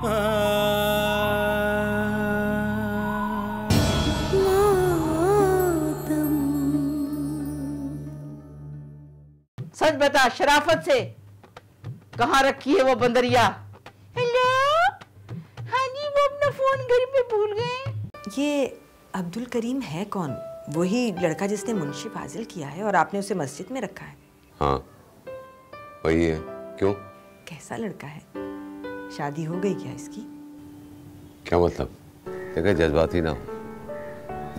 सच बता शराफत से, कहाँ रखी है वो बंदरिया? हेलो, हाँ जी, वो अपना फोन घर पे भूल गए। ये अब्दुल करीम है कौन? वही लड़का जिसने मुंशी फाजिल किया है और आपने उसे मस्जिद में रखा है? हाँ वही है। क्यों? कैसा लड़का है? शादी हो गई क्या इसकी? क्या मतलब? देखिए जज्बाती ना हो,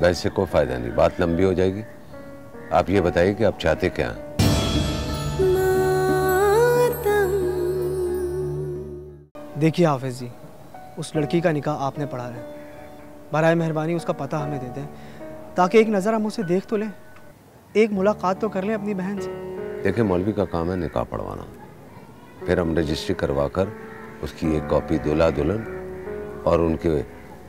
बहस से कोई फायदा नहीं, बात लंबी हो जाएगी। आप ये बताइए कि आप चाहते क्या हैं? देखिए हाफिज जी, उस लड़की का निकाह आपने पढ़ा है, बराए मेहरबानी उसका पता हमें दे दें ताकि एक नज़र हम उसे देख तो लें, एक मुलाकात तो कर लें अपनी बहन से। देखिए मौलवी का काम है निकाह पढ़वाना, फिर हम रजिस्ट्री करवा कर उसकी एक कॉपी दूल्हा दुल्हन और उनके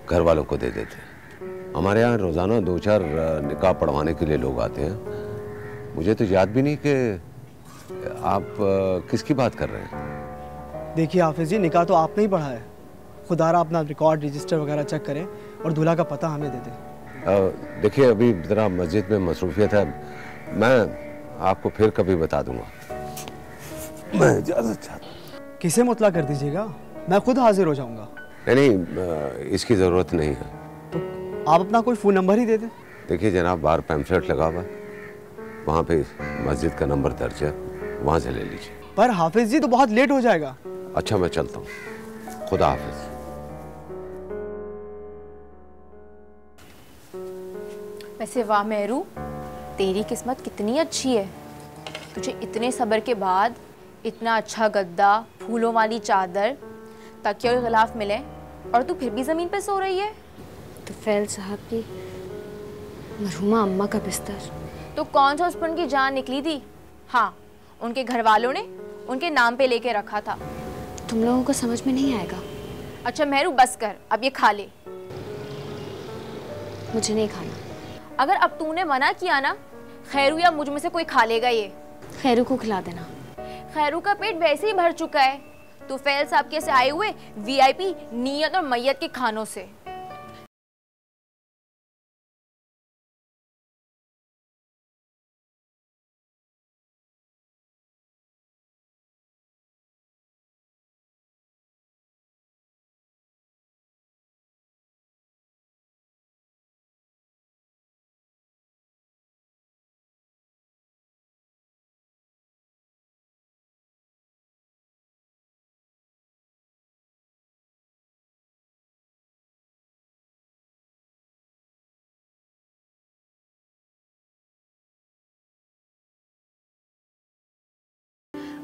घर वालों को दे देते हैं। हमारे यहाँ रोज़ाना 2-4 निकाह पढ़वाने के लिए लोग आते हैं। मुझे तो याद भी नहीं कि आप किसकी बात कर रहे हैं। देखिए हाफिज जी, निकाह तो आपने ही पढ़ा है, खुदारा अपना रिकॉर्ड रजिस्टर वगैरह चेक करें और दूल्हा का पता हमें दे दें। देखिए अभी ज़रा मस्जिद में मसरूफियत है, मैं आपको फिर कभी बता दूंगा। मैं इजाज़त चाहता हूँ। किसे मुतला कर दीजिएगा, मैं खुद हाजिर हो जाऊंगा। नहीं, इसकी ज़रूरत नहीं है। तो आप अपना कोई फ़ोन नंबर ही दे दें। देखिए जनाब, बाहर पैम्फलेट लगा हुआ, वहाँ पे मस्जिद का नंबर दर्ज है, वहाँ से ले लीजिए। पर हाफिज जी तो बहुत लेट हो जाएगा। अच्छा मैं चलता हूँ, खुदा हाफिज। वैसे वाह मेहरू, तेरी किस्मत कितनी अच्छी है, तुझे इतने सब्र के बाद इतना अच्छा गद्दा, फूलों वाली चादर, तकिया और गिलाफ मिले और तू फिर भी ज़मीन पे सो रही है। तो फैल साहब की मरहुमा अम्मा का बिस्तर तो कौन सा उस पर उनकी जान निकली थी? हाँ, उनके घर वालों ने उनके नाम पे लेके रखा था। तुम लोगों को समझ में नहीं आएगा। अच्छा मेहरू बस कर, अब ये खा ले। मुझे नहीं खाना। अगर अब तूने मना किया ना, खैरू या मुझ में से कोई खा लेगा ये। खैरू को खिला देना। खैरू का पेट वैसे ही भर चुका है, तो फैल साहब के से आए हुए VIP नियत और मैयत के खानों से।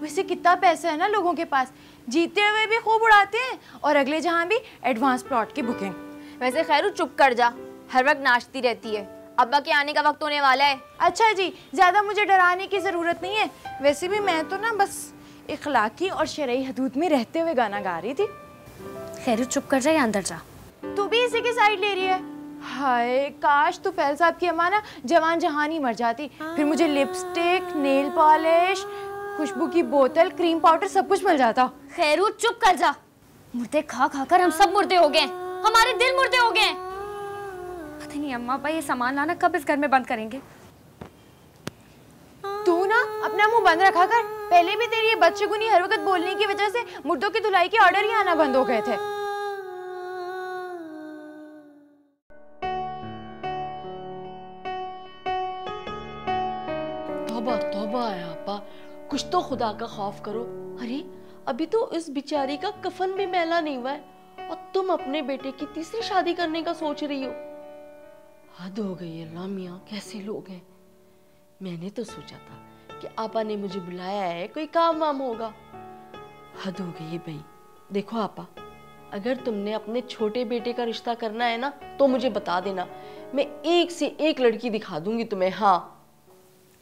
वैसे कितना पैसा है ना लोगों के पास, जीते हुए भी खूब उड़ाते हैं और अगले जहां भी एडवांस प्लॉट की बुकिंग। वैसे खैरू चुप कर जा, हर वक्त नाचती रहती है, अब्बा के आने का वक्त होने वाला है। अच्छा जी, ज्यादा मुझे डराने की जरूरत नहीं है, वैसे भी मैं तो ना बस इखलाकी और शरई हदूद में रहते हुए गाना गा रही थी। खैरू चुप कर जा या अंदर जा। तू भी इसी की साइड ले रही है? हाय काश तू फैल साहब की अम्मा ना जवान जहान ही मर जाती, फिर मुझे लिपस्टिक, नेल पॉलिश, खुशबू की बोतल, क्रीम पाउडर सब कुछ मिल जाता। खैरू चुप कर जा। मुर्दे खा खा कर हम सब मुर्दे हो गए, हमारे दिल मुर्दे हो गए। पता नहीं अम्मा अब्बा ये सामान लाना कब इस घर में बंद करेंगे। तू ना अपना मुंह बंद रखा कर, पहले भी तेरी ये बदशगुनी हर वक्त बोलने की वजह से मुर्दों की धुलाई के ऑर्डर ही आना बंद हो गए थे। तौबा तौबा है आपा, कुछ तो खुदा का खौफ करो। अरे अभी तो इस बेचारी का कफन भी मैला नहीं हुआ है और तुम अपने बेटे की तीसरी शादी करने का सोच रही हो। हद हो गई है अल्लाह मियां, कैसे लोग हैं। मैंने तो सोचा था कि आपा ने मुझे बुलाया है, कोई काम वाम होगा। हद हो गई है भाई। देखो आपा, अगर तुमने अपने छोटे बेटे का रिश्ता करना है ना तो मुझे बता देना, मैं एक से एक लड़की दिखा दूंगी तुम्हें। हाँ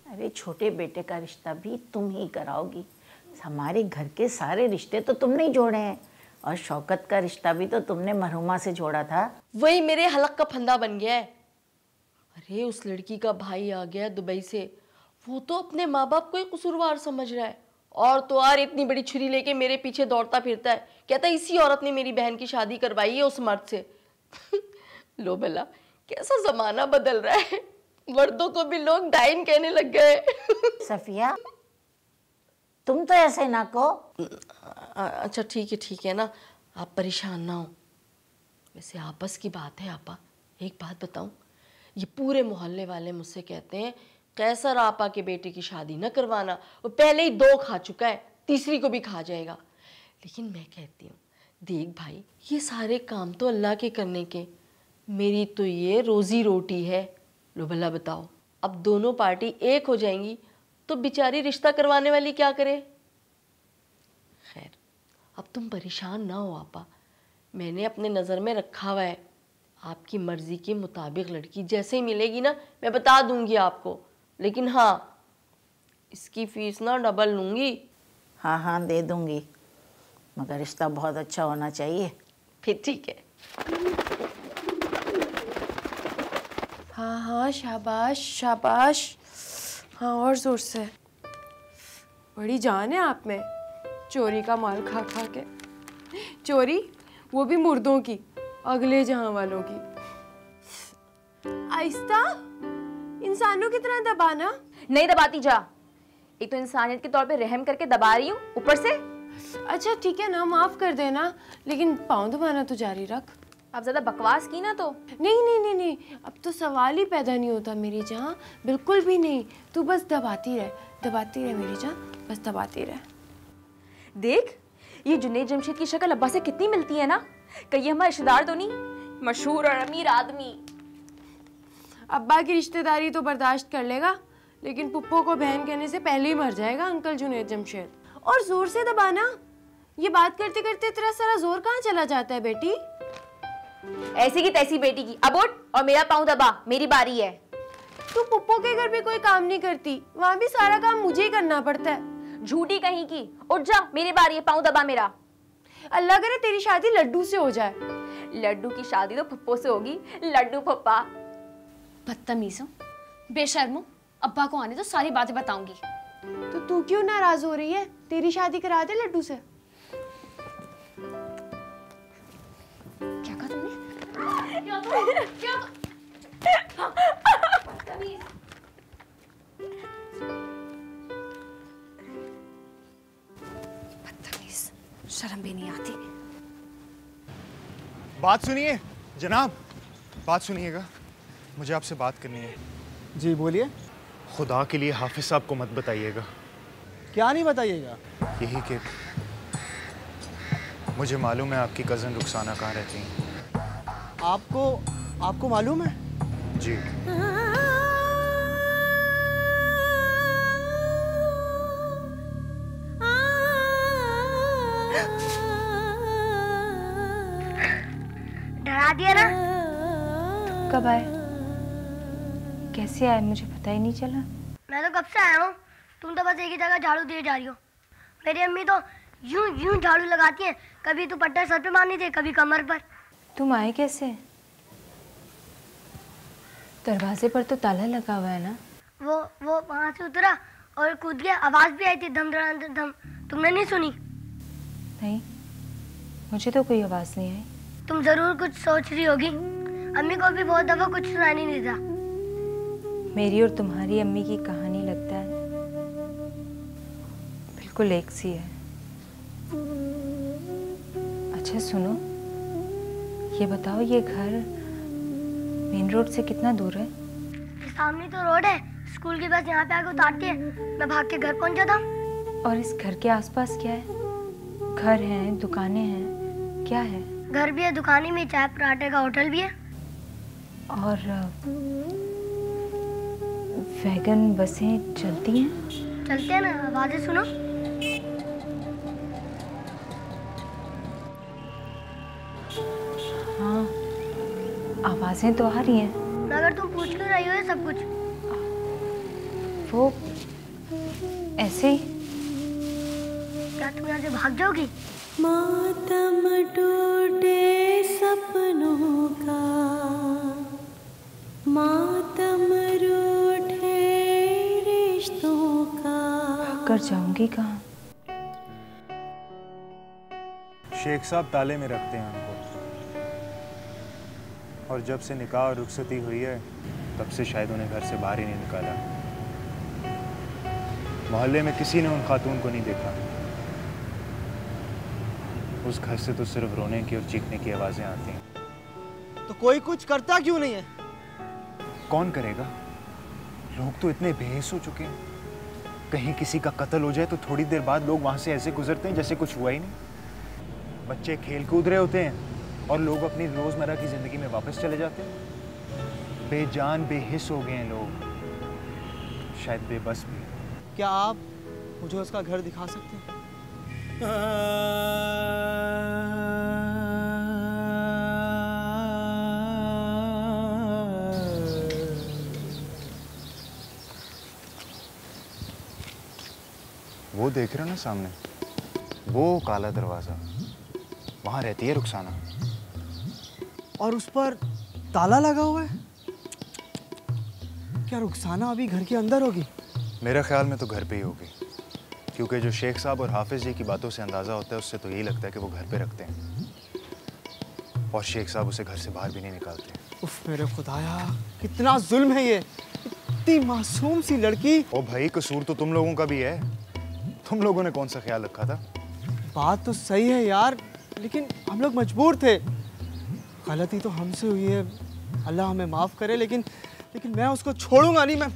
अरे छोटे बेटे का रिश्ता भी तुम ही कराओगी, हमारे घर के सारे रिश्ते तो तुमने ही जोड़े हैं, और शौकत का रिश्ता भी तो तुमने मरहुमा से जोड़ा था। वही मेरे हलक का फंदा बन गया है। अरे उस लड़की का भाई आ गया दुबई से, वो तो अपने माँ बाप को ही कसूरवार समझ रहा है और तो और इतनी बड़ी छुरी लेके मेरे पीछे दौड़ता फिरता है, कहता है इसी औरत ने मेरी बहन की शादी करवाई है उस मर्द से। लो भला, कैसा जमाना बदल रहा है, मर्दों को भी लोग डाइन कहने लग गए। सफिया, तुम तो ऐसे ना कहो। अच्छा ठीक है ना, आप परेशान ना हो। वैसे आपस की बात है आपा, एक बात बताऊं, ये पूरे मोहल्ले वाले मुझसे कहते हैं कैसर आपा के बेटे की शादी न करवाना, वो पहले ही 2 खा चुका है, तीसरी को भी खा जाएगा। लेकिन मैं कहती हूँ देख भाई, ये सारे काम तो अल्लाह के करने के, मेरी तो ये रोजी रोटी है। लो भला बताओ, अब दोनों पार्टी एक हो जाएंगी तो बेचारी रिश्ता करवाने वाली क्या करे। खैर, अब तुम परेशान ना हो आपा, मैंने अपने नज़र में रखा हुआ है, आपकी मर्जी के मुताबिक लड़की जैसे ही मिलेगी ना मैं बता दूंगी आपको। लेकिन हाँ, इसकी फीस ना डबल लूंगी। हाँ दे दूंगी, मगर रिश्ता बहुत अच्छा होना चाहिए। फिर ठीक है। हाँ शाबाश शाबाश, हाँ और जोर से। बड़ी जान है आप में, चोरी का माल खा खा के। चोरी वो भी मुर्दों की, अगले जहां वालों की। आहिस्ता, इंसानों की तरह दबाना। नहीं दबाती जा, एक तो इंसानियत के तौर पे रहम करके दबा रही हूँ, ऊपर से। अच्छा ठीक है ना, माफ कर देना, लेकिन पाँव दबाना तो जारी रख। अब ज्यादा बकवास की ना तो। नहीं, अब तो सवाल ही पैदा नहीं होता मेरी जान, बिल्कुल भी नहीं। तू बस दबाती रह मेरी जान, बस दबाती रह। देख, ये जुनैद जमशेद की शक्ल अब्बा से कितनी मिलती है ना, कहीं हमारे रिश्तेदार तो नहीं, मशहूर और अमीर आदमी। अब्बा की रिश्तेदारी तो बर्दाश्त कर लेगा, लेकिन पुप्पो को बहन कहने से पहले ही मर जाएगा अंकल जुनैद जमशेद। और जोर से दबाना, ये बात करते करते तेरा सारा जोर कहाँ चला जाता है बेटी। ऐसी की तैसी बेटी की, अब उठ और मेरा पाँव दबा, मेरी बारी है। तू पुप्पो के घर पे कोई काम नहीं करती, वहाँ भी सारा काम मुझे ही करना पड़ता है। झूठी कहीं की, उठ जा, मेरी बारी है, पाँव दबा मेरा। अल्लाह करे तेरी शादी लड्डू से हो जाए। लड्डू की शादी तो पप्पो से होगी, लड्डू पप्पा। बदतमीज हो, बेशर्म हो, अब्बा को आने तो सारी बातें बताऊंगी। तो तू क्यों नाराज हो रही है, तेरी शादी करा दे लड्डू से। क्या कहा तुमने? बदतमीज, शर्म भी नहीं आती। बात सुनिए जनाब, बात सुनिएगा, मुझे आपसे बात करनी है। जी बोलिए। खुदा के लिए हाफिज साहब को मत बताइएगा। क्या नहीं बताइएगा? यही कि मुझे मालूम है आपकी कज़न रुखसाना कहाँ रहती हैं। आपको मालूम है? जी। डरा दिया ना? कब आए, कैसे आए, मुझे पता ही नहीं चला। मैं तो कब से आया हूँ, तुम तो बस एक ही जगह झाड़ू दिए जा रही हो। मेरी अम्मी तो यूं झाड़ू लगाती हैं, कभी तो पट्टा सर पे मारनी थी, कभी कमर पर। तुम आए कैसे? दरवाजे पर तो ताला लगा हुआ है ना। वो वहाँ से उतरा और कूद गया, आवाज भी आई थी धम धम धम, तुमने नहीं सुनी? नहीं, मुझे तो कोई आवाज नहीं आई। तुम जरूर कुछ सोच रही होगी, अम्मी को भी बहुत दफा कुछ सुनाई नहीं था। मेरी और तुम्हारी अम्मी की कहानी लगता है बिल्कुल एक सी है। अच्छा सुनो, ये बताओ, ये घर मेन रोड से कितना दूर है? सामने तो रोड है, स्कूल की बस यहाँ पे आके उतारती है, मैं भाग के घर पहुँच जाता। और इस घर के आसपास क्या है? घर हैं, दुकानें हैं, क्या है? घर भी है, दुकानें भी, चाय पराठे का होटल भी है। और वैगन बसें चलती हैं? चलते हैं ना, आवाजें सुनो। हाँ, आवाजें तो आ रही हैं। मगर तुम पूछ क्यों रही हो ये सब कुछ? वो ऐसे ही। क्या तुम यहाँ से भाग जाओगी? मातम टूटे सपनों का, मातम रूठे रिश्तों का। कर जाऊंगी कहाँ? शेख साहब ताले में रखते हैं उनको, और जब से निकाह और रुखसती हुई है तब से शायद उन्हें घर से बाहर ही नहीं निकाला। मोहल्ले में किसी ने उन खातून को नहीं देखा। उस घर से तो सिर्फ रोने की और चीखने की आवाजें आती हैं। तो कोई कुछ करता क्यों नहीं है? कौन करेगा? लोग तो इतने बेहिस हो चुके हैं। कहीं किसी का कत्ल हो जाए तो थोड़ी देर बाद लोग वहां से ऐसे गुजरते हैं जैसे कुछ हुआ ही नहीं। बच्चे खेल कूद रहे होते हैं और लोग अपनी रोजमर्रा की जिंदगी में वापस चले जाते हैं। बेजान बेहिस हो गए हैं लोग, शायद बेबस भी। क्या आप मुझे उसका घर दिखा सकते हैं? वो देख रहे हो ना सामने, वो काला दरवाजा, वहां रहती है रुखसाना। और उस पर ताला लगा हुआ है। क्या रुखसाना अभी घर के अंदर होगी? मेरे ख्याल में तो घर पे ही होगी, क्योंकि जो शेख साहब और हाफिज जी की बातों से अंदाज़ा होता है उससे तो यही लगता है कि वो घर पे रखते हैं, और शेख साहब उसे घर से बाहर भी नहीं निकालते। उफ मेरे खुदाया, कितना जुल्म है ये। इतनी मासूम सी लड़की। ओ भाई, कसूर तो तुम लोगों का भी है। तुम लोगों ने कौन सा ख्याल रखा था? बात तो सही है यार, लेकिन हम लोग मजबूर थे। गलती तो हमसे हुई है, अल्लाह हमें माफ करे, लेकिन मैं उसको छोड़ूंगा नहीं। मैं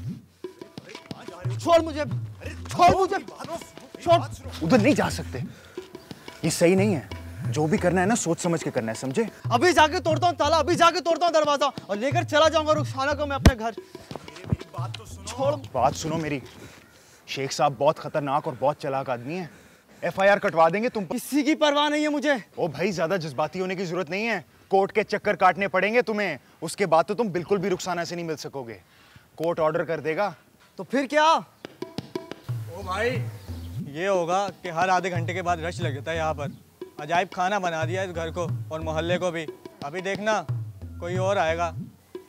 छोड़ मुझे, छोड़ मुझे, छोड़। उधर नहीं जा सकते, ये सही नहीं है। जो भी करना है ना सोच समझ के करना है, समझे? अभी जाके तोड़ता हूँ ताला, अभी जाके तोड़ता हूँ दरवाजा और लेकर चला जाऊंगा रुखसाना को मैं अपने घर। बात तो सुनो। छोड़। बात सुनो मेरी। शेख साहब बहुत खतरनाक और बहुत चालाक आदमी है। FIR कटवा देंगे तुम। किसी की परवाह नहीं है मुझे। ओ भाई, ज्यादा जज्बाती होने की जरूरत नहीं है। कोर्ट के चक्कर काटने पड़ेंगे तुम्हें, उसके बाद तो तुम बिल्कुल भी रुखसाना से नहीं मिल सकोगे। कोर्ट ऑर्डर कर देगा। तो फिर क्या? ओ भाई, ये होगा कि हर आधे घंटे के बाद रश लगता है यहाँ पर। अजाइब खाना बना दिया इस घर को और मोहल्ले को भी। अभी देखना कोई और आएगा।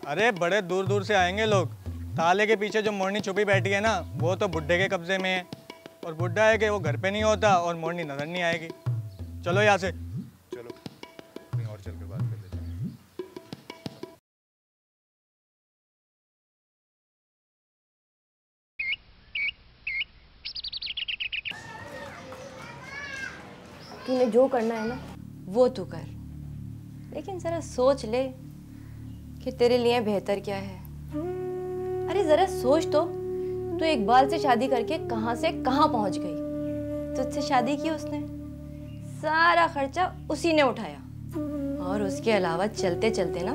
अरे बड़े दूर दूर से आएंगे लोग। ताले के पीछे जो मोरनी छुपी बैठी है ना, वो तो बुड्ढे के कब्जे में है, और बुड्ढा है कि वो घर पे नहीं होता और मोरनी नजर नहीं आएगी। चलो यहाँ से। चलो कहीं और चल के बात कर लेते हैं। तूने जो करना है ना वो तू कर, लेकिन ज़रा सोच ले कि तेरे लिए बेहतर क्या है। अरे ज़रा सोच तो, तू इकबाल से शादी करके कहाँ से कहाँ पहुँच गई। तुझसे शादी की उसने, सारा खर्चा उसी ने उठाया, और उसके अलावा चलते चलते ना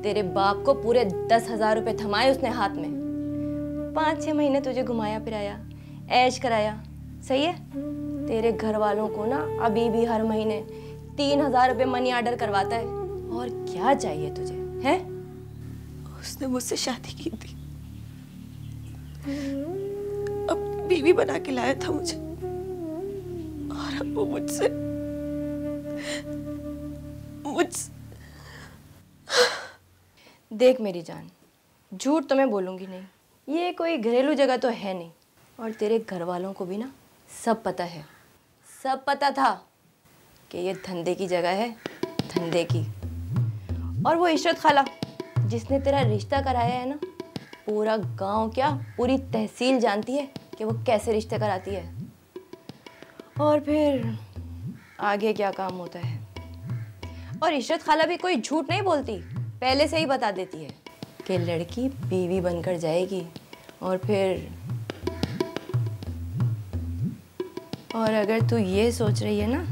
तेरे बाप को पूरे 10,000 रुपये थमाए उसने हाथ में। 5-6 महीने तुझे घुमाया फिराया, ऐश कराया। सही है? तेरे घर वालों को ना अभी भी हर महीने 3,000 रुपये मनी ऑर्डर करवाता है। और क्या चाहिए तुझे हैं? उसने मुझसे शादी की थी, अब बीवी बना के लाया था मुझे, और अब वो मुझसे देख मेरी जान, झूठ तो मैं बोलूँगी नहीं, ये कोई घरेलू जगह तो है नहीं, और तेरे घर वालों को भी ना सब पता है, सब पता था कि ये धंधे की जगह है, धंधे की। और वो इशरत खाला जिसने तेरा रिश्ता कराया है ना, पूरा गांव क्या पूरी तहसील जानती है कि वो कैसे रिश्ते कराती है, और फिर आगे क्या काम होता है। और इशरत खाला भी कोई झूठ नहीं बोलती, पहले से ही बता देती है कि लड़की बीवी बनकर जाएगी, और फिर और अगर तू ये सोच रही है ना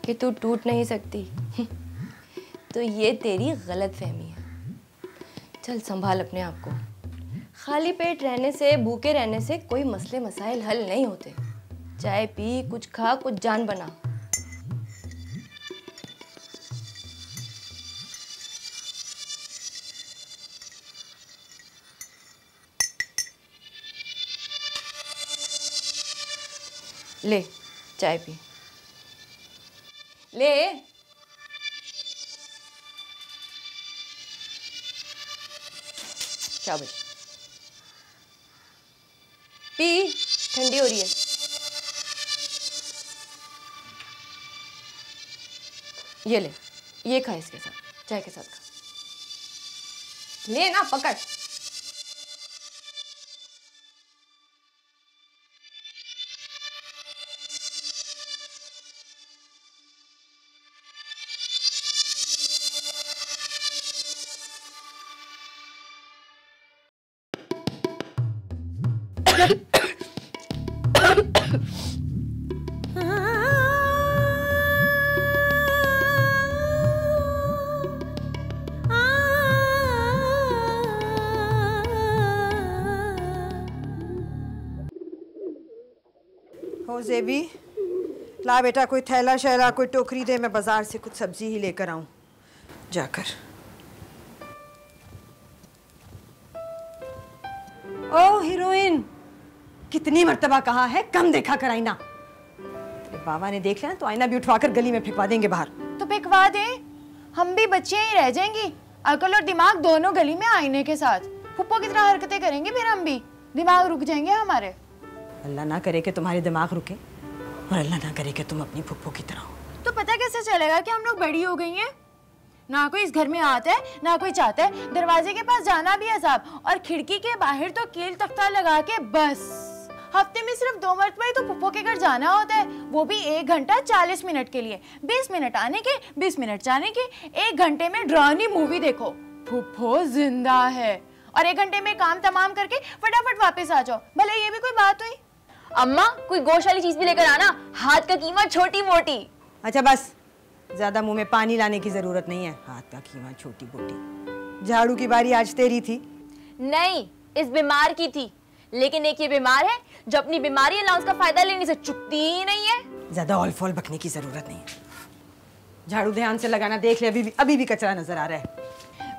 कि तू टूट नहीं सकती तो ये तेरी गलतफहमी है। चल संभाल अपने आप को। खाली पेट रहने से, भूखे रहने से कोई मसले मसाइल हल नहीं होते। चाय पी, कुछ खा, कुछ जान बना। ले चाय पी, ले। शाबाश, पी, ठंडी हो रही है। ये ले, ये खा इसके साथ, चाय के साथ खा। ले ना, पकड़। हो ज़ेबी, ला बेटा कोई थैला शैला, कोई टोकरी दे, मैं बाजार से कुछ सब्जी ही लेकर आऊं जाकर। ओ हीरोइन, कितनी मर्तबा कहा है कम देखा कर आईना। तेरे बाबा ने देख लिया तो आईना भी उठवाकर गली में फेंकवा देंगे बाहर। तो फेंकवा दे, हम भी बच्चे ही रह जाएंगी। अकल और दिमाग दोनों गली में आईने के साथ। फुप्पो की तरह हरकतें करेंगे फिर हम भी, दिमाग रुक जाएंगे हमारे। अल्लाह ना करे कि तुम्हारे दिमाग रुके, और अल्लाह ना करे कि तुम अपनी फुप्पो की तरह हो। तो पता कैसे चलेगा कि हम लोग बड़ी हो गई हैं? ना कोई इस घर में आता है, ना कोई चाहता है। दरवाजे के पास जाना भी है साहब, और खिड़की के बाहर तो कील तख्ता लगा के बस। हफ्ते में सिर्फ 2 मरतबा ही तो फुप्पो के घर जाना होता है, वो भी 1 घंटा 40 मिनट के लिए। 20 मिनट आने के, 20 मिनट जाने के। 1 घंटे में डरावनी मूवी देखो, फुप्पो जिंदा है। और 1 घंटे में काम तमाम करके फटाफट वापस आ जाओ। भले ये भी कोई बात हुई? अम्मा कोई गोश्त वाली चीज भी लेकर आना, हाथ का कीमा छोटी मोटी। अच्छा बस, ज्यादा मुंह में पानी लाने की जरूरत नहीं है। हाथ का कीमा छोटी मोटी। झाड़ू की बारी आज तेरी थी। नहीं, इस बीमार की थी। लेकिन एक ये बीमार है जो अपनी बीमारी अलाउंस का फायदा लेने से चुकती ही नहीं है। ज्यादा ऑल फॉल बकने की जरूरत नहीं है। झाड़ू ध्यान से लगाना, देख ले अभी भी कचरा नजर आ रहा है।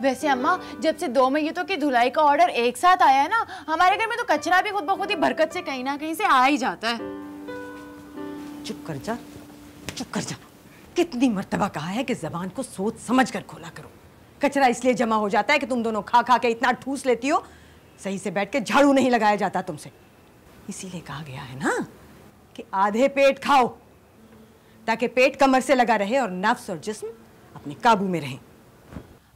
वैसे अम्मा, जब से 2 मैयतों की धुलाई का ऑर्डर एक साथ आया है ना, हमारे घर में तो कचरा भी खुद ब खुद ही बरकत से कहीं ना कहीं से आ ही जाता है। चुप कर जा, चुप कर जा। कितनी मर्तबा कहा है कि जबान को सोच समझ कर खोला करो। कचरा इसलिए जमा हो जाता है कि तुम दोनों खा खा के इतना ठूस लेती हो, सही से बैठ के झाड़ू नहीं लगाया जाता तुमसे। इसीलिए कहा गया है ना कि आधे पेट खाओ, ताकि पेट कमर से लगा रहे और नफ्स और जिस्म अपने काबू में रहे।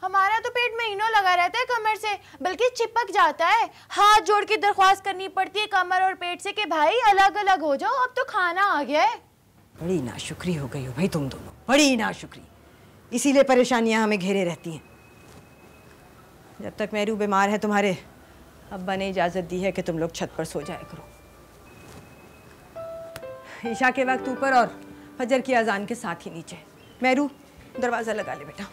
हमारा तो पेट महीनों लगा रहता है कमर से, बल्कि चिपक जाता है। हाथ जोड़ के दरख्वास्त करनी पड़ती है कमर और पेट से कि भाई अलग अलग हो जाओ, अब तो खाना आ गया है। बड़ी नाशुक्री हो गई हो भाई तुम दोनों, बड़ी नाशुक्री। इसीलिए परेशानियां हमें घेरे रहती हैं। जब तक मेरू बीमार है, तुम्हारे अब्बा ने इजाज़त दी है कि तुम लोग छत पर सो जाया करो। ईशा के वक्त ऊपर और फजर की अजान के साथ ही नीचे। मेरू, दरवाज़ा लगा ले बेटा।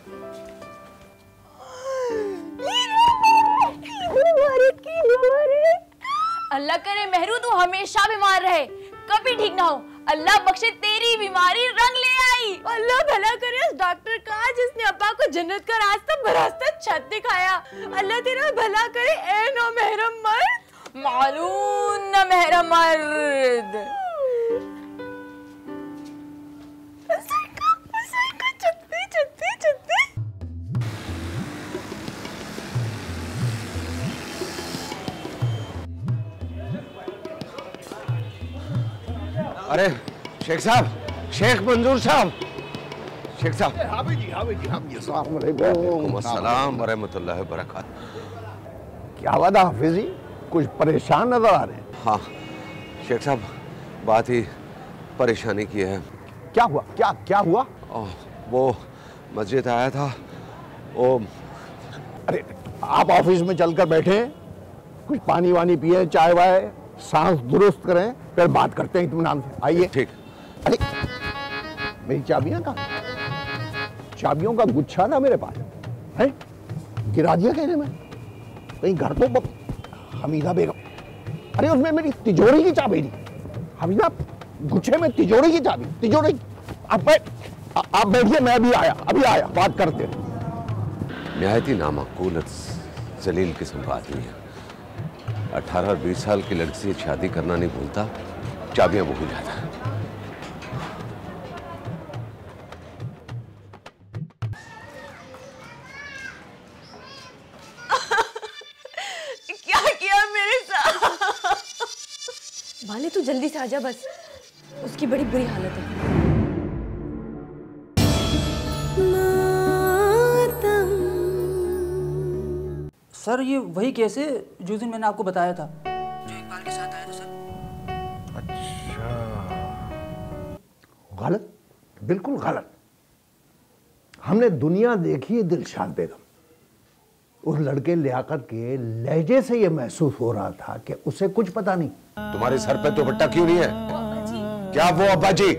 अल्लाह करे मेहरू तू हमेशा बीमार रहे, कभी ठीक ना हो। अल्लाह बख्शे तेरी बीमारी रंग ले आई। अल्लाह भला करे उस डॉक्टर का जिसने अब्बा को जन्नत का रास्ता बरास्ता छत दिखाया। अल्लाह तेरा भला करे ए नो महरम मर्द। मालूम न महरम मर्द। अरे शेख साहब, शेख मंजूर साहब, शेख साहब। अस्सलाम वरहमतुल्लाहि वबरकातुहू। क्या बात है हाफिज जी, कुछ परेशान नजर आ रहे हैं? हाँ शेख साहब, बात ही परेशानी की है। क्या हुआ? क्या हुआ? वो मस्जिद आया था, वो। अरे आप ऑफिस में चलकर बैठे, कुछ पानी वानी पिए, चाय वाय, सांस दुरुस्त करें, फिर बात करते हैं इत्मीनान से। आइए। ठीक। अरे मेरी चाबियां कहाँ? चाबियों का गुच्छा था मेरे पास, है गिरा दिया कहने में। कहीं घर तो हमीदा बेगम, अरे उसमें मेरी तिजोरी की चाबी थी। हमीदा, गुच्छे में तिजोरी की चाबी, तिजोरी। आप बैठिए, मैं अभी आया, बात करते हैं। निहायत ही नामाकूल जलील किस्म का आदमी है। 18 और 20 साल की लड़की से शादी करना नहीं भूलता, चाबियां भूल जाता है। क्या किया मेरे साथ? बाले तू जल्दी से आजा, बस उसकी बड़ी बुरी हालत है। सर ये वही केस है जो दिन मैंने आपको बताया था, जो इकबाल के साथ आया था सर। गलत, बिल्कुल गलत। हमने दुनिया देखी है दिलशाद बेगम। उस लड़के लियाकत के लहजे से यह महसूस हो रहा था कि उसे कुछ पता नहीं। तुम्हारे सर पे दुपट्टा क्यों नहीं है? क्या वो अब्बा जी